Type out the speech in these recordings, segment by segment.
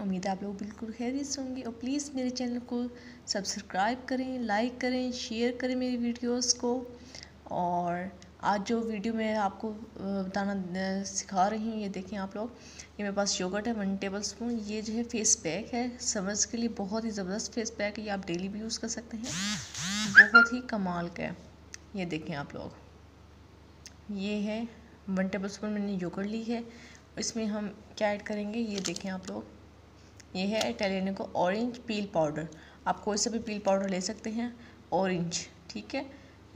उम्मीद है आप लोग बिल्कुल खैरियत से होंगे। और प्लीज़ मेरे चैनल को सब्सक्राइब करें, लाइक करें, शेयर करें मेरी वीडियोस को। और आज जो वीडियो मैं आपको बताना सिखा रही हूँ, ये देखें आप लोग, ये मेरे पास योगर्ट है 1 टेबल स्पून। ये जो है फेस पैक है, समर्स के लिए बहुत ही ज़बरदस्त फेस पैक है। ये आप डेली भी यूज़ कर सकते हैं, बहुत ही कमाल का है। ये देखें आप लोग, ये है 1 टेबल स्पून मैंने योगर्ट ली है। इसमें हम क्या ऐड करेंगे, ये देखें आप लोग, ये है इटालियनो ऑरेंज पील पाउडर। आप कोई सा भी पील पाउडर ले सकते हैं, ऑरेंज, ठीक है,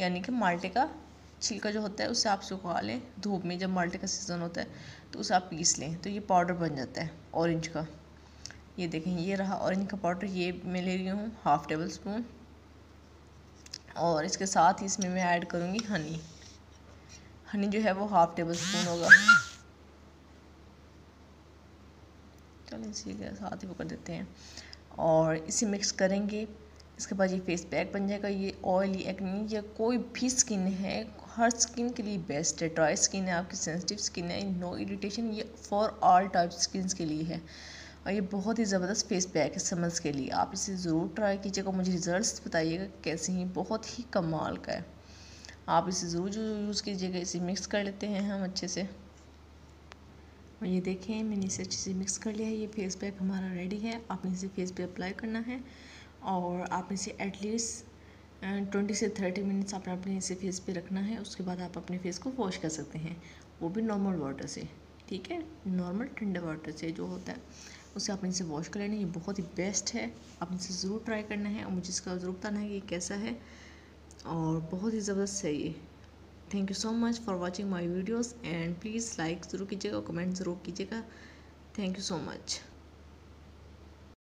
यानी कि माल्टे का छिलका जो होता है उससे आप सुखा लें धूप में, जब माल्टे का सीज़न होता है तो उसे आप पीस लें तो ये पाउडर बन जाता है ऑरेंज का। ये देखें, ये रहा ऑरेंज का पाउडर, ये मैं ले रही हूँ 1/2 टेबल स्पून। और इसके साथ ही इसमें मैं ऐड करूँगी हनी। हनी जो है वो 1/2 टेबल स्पून होगा। चलो इसी के साथ ही वो कर देते हैं और इसे मिक्स करेंगे। इसके बाद ये फेस पैक बन जाएगा। ये ऑयली एक्ने या कोई भी स्किन है, हर स्किन के लिए बेस्ट है। ड्राई स्किन है, आपकी सेंसिटिव स्किन है, नो इरिटेशन, ये फॉर ऑल टाइप स्किन के लिए है। और ये बहुत ही ज़बरदस्त फेस पैक है समर्स के लिए। आप इसे ज़रूर ट्राई कीजिएगा, मुझे रिज़ल्ट्स बताइएगा कैसे ही, बहुत ही कमाल का है। आप इसे ज़रूर यूज़ कीजिएगा। इसे मिक्स कर लेते हैं हम अच्छे से। और ये देखें, मैंने इसे अच्छे से मिक्स कर लिया है। ये फेस पैक हमारा रेडी है। आपने इसे फेस पे अप्लाई करना है और आपने इसे एटलीस्ट 20 से 30 मिनट्स आपने अपने इसे फेस पे रखना है। उसके बाद आप अपने फेस को वॉश कर सकते हैं, वो भी नॉर्मल वाटर से, ठीक है, नॉर्मल ठंडे वाटर से जो होता है उससे आपने इसे वॉश कर लेना है। ये बहुत ही बेस्ट है, आपने इसे ज़रूर ट्राई करना है और मुझे इसका ज़रूर बताना है कि कैसा है। और बहुत ही ज़बरदस्त है ये। Thank you so much for watching my videos and please like ज़रूर कीजिएगा, कमेंट ज़रूर कीजिएगा। Thank you so much.